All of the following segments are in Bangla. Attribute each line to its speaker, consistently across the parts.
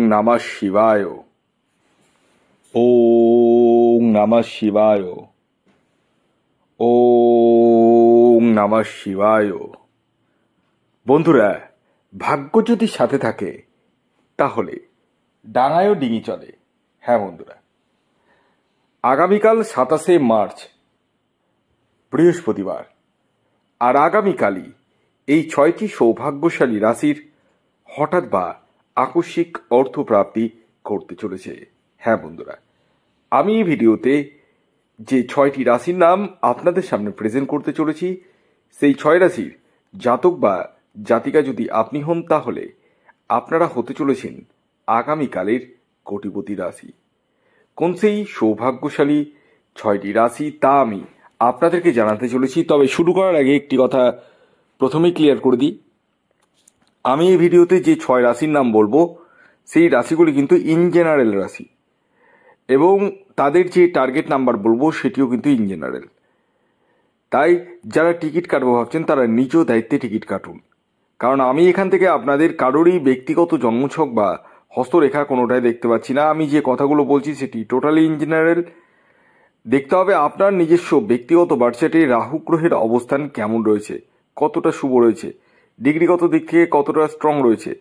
Speaker 1: नमः शिवाय। ओम नमः शिवाय। ओम नमः शिवाय। বন্ধুরা, ভাগ্য যদি সাথে থাকে তাহলে ডাঙায়ও ডিঙি চলে। হ্যাঁ বন্ধুরা, আগামীকাল 27শে মার্চ বৃহস্পতিবার, আর আগামীকালই এই 6টি সৌভাগ্যশালী রাশির হঠাৎ বা আকস্মিক অর্থপ্রাপ্তি করতে চলেছে। হ্যাঁ বন্ধুরা, আমি এই ভিডিওতে যে 6টি রাশির নাম আপনাদের সামনে প্রেজেন্ট করতে চলেছি, সেই 6 রাশির জাতক বা জাতিকা যদি আপনি হন তাহলে আপনারা হতে চলেছেন আগামীকালের কোটিপতি রাশি। কোন সেই সৌভাগ্যশালী 6টি রাশি তা আমি আপনাদেরকে জানাতে চলেছি। তবে শুরু করার আগে একটি কথা প্রথমেই ক্লিয়ার করে দিই, আমি এই ভিডিওতে যে 6 রাশির নাম বলবো সেই রাশিগুলি কিন্তু ইন জেনারেল রাশি, এবং তাদের যে টার্গেট নাম্বার বলবো সেটিও কিন্তু ইন জেনারেল। তাই যারা টিকিট কাটবো ভাবছেন তারা নিজ দায়িত্বে টিকিট কাটুন, কারণ আমি এখান থেকে আপনাদের কারোরই ব্যক্তিগত জন্মছক বা হস্তরেখা কোনোটাই দেখতে পাচ্ছি না। আমি যে কথাগুলো বলছি সেটি টোটালি ইন জেনারেল। দেখতে হবে আপনার নিজস্ব ব্যক্তিগত বার্থচার্টে রাহু গ্রহের অবস্থান কেমন রয়েছে, কতটা শুভ রয়েছে, ডিগ্রিগত দিক থেকে কতটা স্ট্রং রয়েছে।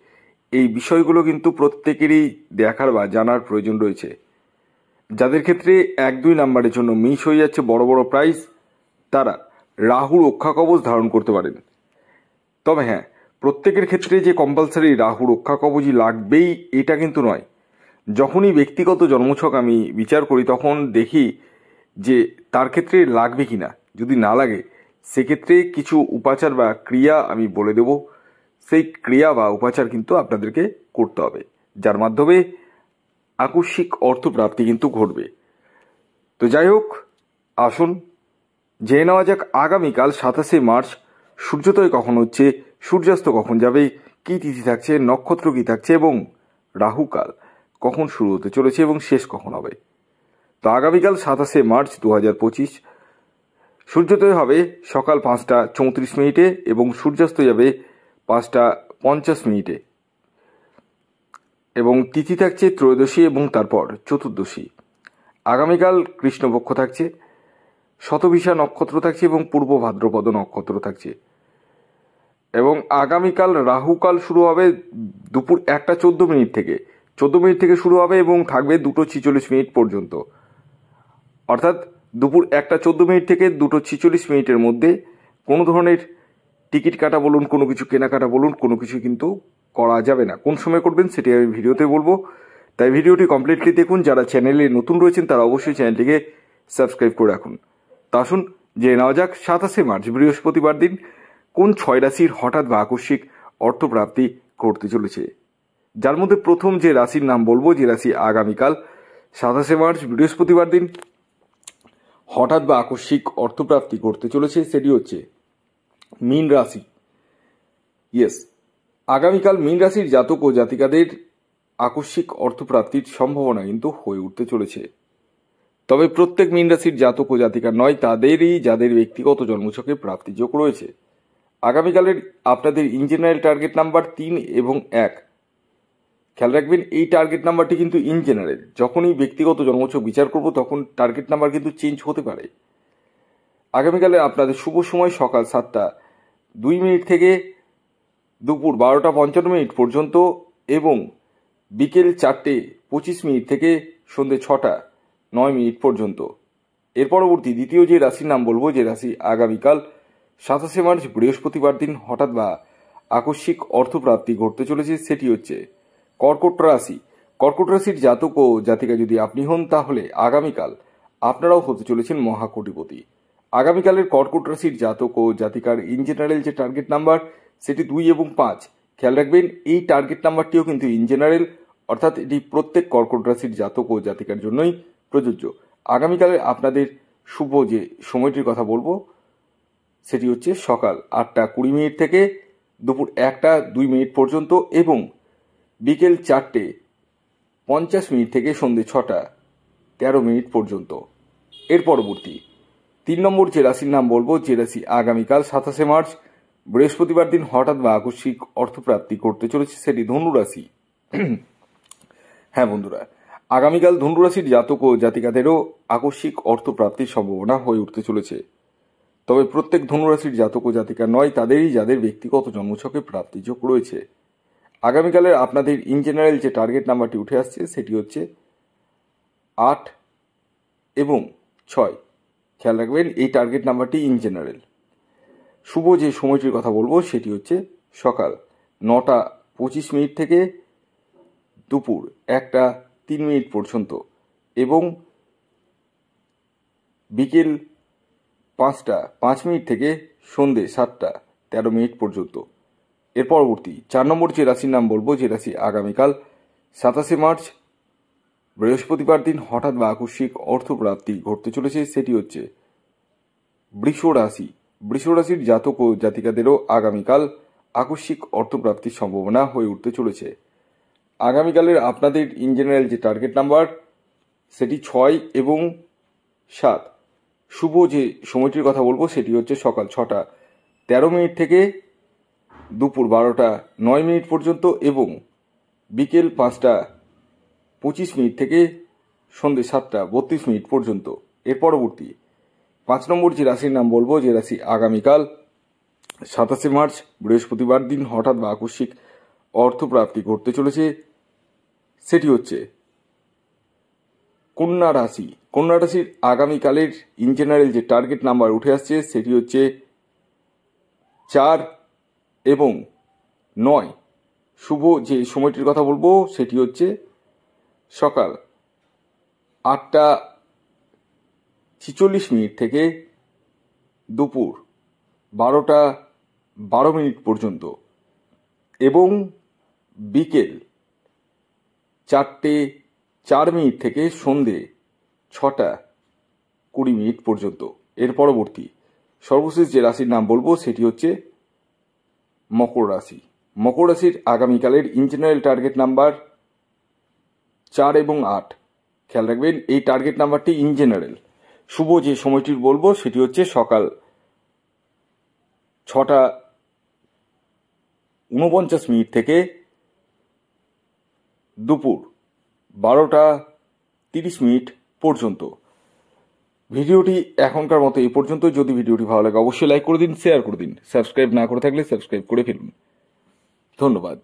Speaker 1: এই বিষয়গুলো কিন্তু প্রত্যেকেরই দেখার বা জানার প্রয়োজন রয়েছে। যাদের ক্ষেত্রে 1-2 নাম্বারের জন্য মিস হয়ে যাচ্ছে বড় বড় প্রাইজ, তারা রাহুর রক্ষা কবচ ধারণ করতে পারেন। তবে হ্যাঁ, প্রত্যেকের ক্ষেত্রে যে কম্পালসারি রাহু রক্ষা কবচই লাগবেই এটা কিন্তু নয়। যখনই ব্যক্তিগত জন্মছক আমি বিচার করি তখন দেখি যে তার ক্ষেত্রে লাগবে কিনা। যদি না লাগে সেক্ষেত্রে কিছু উপাচার বা ক্রিয়া আমি বলে দেব, সেই ক্রিয়া বা উপাচার কিন্তু আপনাদেরকে করতে হবে, যার মাধ্যমে আকস্মিক অর্থপ্রাপ্তি কিন্তু ঘটবে। তো যাই হোক, আসুন জেনে নেওয়া যাক আগামীকাল 27শে মার্চ সূর্যোদয় কখন হচ্ছে, সূর্যাস্ত কখন যাবে, কী তিথি থাকছে, নক্ষত্র কী থাকছে এবং রাহুকাল কখন শুরু হতে চলেছে এবং শেষ কখন হবে। তো আগামীকাল 27শে মার্চ 2025 সূর্যোদয় হবে সকাল 5টা 34 এবং সূর্যাস্ত যাবে 5টা 50 এবং তিথি থাকছে ত্রয়োদশী এবং তারপর চতুর্দশী। আগামীকাল কৃষ্ণপক্ষ থাকছে, শতভিষা নক্ষত্র থাকছে এবং পূর্ব ভাদ্রপদ নক্ষত্র থাকছে। এবং আগামীকাল রাহুকাল শুরু হবে দুপুর 1টা 14 থেকে 14 থেকে শুরু হবে এবং থাকবে 2টা 46 পর্যন্ত। অর্থাৎ দুপুর 1টা 14 থেকে 2টা 46 মধ্যে কোনো ধরনের টিকিট কাটা বলুন, কোনো কিছু কেনাকাটা বলুন, কোনো কিছু কিন্তু করা যাবে না। কোন সময় করবেন সেটি আমি ভিডিওতে বলবো, তাই ভিডিওটি কমপ্লিটলি দেখুন। যারা চ্যানেলে নতুন রয়েছেন তারা অবশ্যই চ্যানেলটিকে সাবস্ক্রাইব করে রাখুন। তা আসুন জেনে নেওয়া যাক 27শে মার্চ বৃহস্পতিবার দিন কোন 6 রাশির হঠাৎ বা আকস্মিক অর্থপ্রাপ্তি করতে চলেছে। যার মধ্যে প্রথম যে রাশির নাম বলবো, যে রাশি আগামীকাল 27শে মার্চ বৃহস্পতিবার দিন হঠাৎ বা আকস্মিক অর্থপ্রাপ্তি করতে চলেছে, সেটি হচ্ছে মীন রাশি। ইয়েস, আগামীকাল মীন রাশির জাতক ও জাতিকাদের আকস্মিক অর্থপ্রাপ্তির সম্ভাবনা কিন্তু হয়ে উঠতে চলেছে। তবে প্রত্যেক মীন রাশির জাতক ও জাতিকা নয়, তাদেরই যাদের ব্যক্তিগত জন্মছকে প্রাপ্তিযোগ রয়েছে। আগামীকালের আপনাদের ইন জেনারেল টার্গেট নাম্বার 3 এবং 1। খেয়াল রাখবেন এই টার্গেট নাম্বারটি কিন্তু ইন জেনারেল। যখনই ব্যক্তিগত জন্মছক বিচার করব তখন টার্গেট নাম্বার কিন্তু চেঞ্জ হতে পারে। আগামীকালে আপনাদের শুভ সময় সকাল 7টা 2 থেকে দুপুর 12টা 55 পর্যন্ত এবং বিকেল 4টে 25 থেকে সন্ধ্যে 6টা 9 পর্যন্ত। এর পরবর্তী দ্বিতীয় যে রাশির নাম বলবো, যে রাশি আগামীকাল 27শে মার্চ বৃহস্পতিবার দিন হঠাৎ বা আকস্মিক অর্থপ্রাপ্তি ঘটতে চলেছে, সেটি হচ্ছে কর্কট রাশি। কর্কট রাশির জাতক ও জাতিকা যদি আপনি হন তাহলে আগামীকাল আপনারাও হতে চলেছেন মহাকোটিপতি। আগামীকালের কর্কট রাশির জাতক ও জাতিকার ইন জেনারেল যে টার্গেট নাম্বার সেটি 2 এবং 5। খেয়াল রাখবেন এই টার্গেট নাম্বারটিও কিন্তু ইন জেনারেল, অর্থাৎ এটি প্রত্যেক কর্কট রাশির জাতক ও জাতিকার জন্যই প্রযোজ্য। আগামীকালে আপনাদের শুভ যে সময়টির কথা বলবো সেটি হচ্ছে সকাল 8টা 20 থেকে দুপুর 1টা 2 পর্যন্ত এবং বিকেল 4টে 50 থেকে সন্ধ্যে 6টা 13 পর্যন্ত। এর পরবর্তী 3 নম্বর যে রাশির নাম বলবো, যে রাশি আগামীকাল 27শে মার্চ বৃহস্পতিবার দিন হঠাৎ বা আকস্মিক অর্থপ্রাপ্তি করতে চলেছে, সেটি ধনু রাশি। হ্যাঁ বন্ধুরা, আগামীকাল ধনুরাশির জাতক ও জাতিকাদেরও আকস্মিক অর্থপ্রাপ্তির সম্ভাবনা হয়ে উঠতে চলেছে। তবে প্রত্যেক ধনুরাশির জাতক ও জাতিকা নয়, তাদেরই যাদের ব্যক্তিগত জন্মছকে প্রাপ্তিযোগ রয়েছে। আগামীকালের আপনাদের ইন জেনারেল যে টার্গেট নাম্বারটি উঠে আসছে সেটি হচ্ছে 8 এবং 6। খেয়াল রাখবেন, এই টার্গেট নাম্বারটি ইন জেনারেল। শুভ যে সময়টির কথা বলবো সেটি হচ্ছে সকাল 9:25 থেকে দুপুর 1:03 পর্যন্ত এবং বিকেল 5:05 থেকে সন্ধে 7:13 পর্যন্ত। এর পরবর্তী 4 নম্বর যে রাশির নাম বলবো, যে রাশি আগামীকাল 27 মার্চ বৃহস্পতিবার দিন হঠাৎ বা আকস্মিক অর্থপ্রাপ্তি ঘটতে চলেছে, সেটি হচ্ছে বৃষ রাশি। বৃষ রাশির জাতক ও জাতিকাদেরও আগামীকাল আকস্মিক অর্থপ্রাপ্তির সম্ভাবনা হয়ে উঠতে চলেছে। আগামীকালের আপনাদের ইন জেনারেল যে টার্গেট নাম্বার সেটি 6 এবং 7। শুভ যে সময়টির কথা বলবো সেটি হচ্ছে সকাল 6:13 থেকে দুপুর 12:09 পর্যন্ত এবং বিকেল 5:25 থেকে সন্ধে 7:32 পর্যন্ত। এর পরবর্তী 5 নম্বর যে রাশির নাম বলবো, যে রাশি আগামীকাল 27 মার্চ বৃহস্পতিবার দিন হঠাৎ বা আকস্মিক অর্থপ্রাপ্তি ঘটতে চলেছে, সেটি হচ্ছে কন্যা রাশি। কন্যা রাশির আগামীকালের ইন জেনারেল যে টার্গেট নাম্বার উঠে আসছে সেটি হচ্ছে 4 এবং 9। শুভ যে সময়টির কথা বলবো সেটি হচ্ছে সকাল 8:46 থেকে দুপুর 12:12 পর্যন্ত এবং বিকেল 4:04 থেকে সন্ধে 6:20 পর্যন্ত। এর পরবর্তী সর্বশেষ যে রাশির নাম বলবো সেটি হচ্ছে মকর রাশি। মকর রাশির আগামীকালের ইন জেনারেল টার্গেট নাম্বার 4 এবং 8। খেয়াল রাখবেন, এই টার্গেট নাম্বারটি ইন জেনারেল। শুভ যে সময়টির বলবো সেটি হচ্ছে সকাল 6:49 থেকে দুপুর 12:30 পর্যন্ত। ভিডিওটি এখনকার মতো এই পর্যন্ত। যদি ভিডিওটি ভালো লাগে অবশ্যই লাইক করে দিন, শেয়ার করে দিন। সাবস্ক্রাইব না করে থাকলে সাবস্ক্রাইব করে ফেলুন। ধন্যবাদ।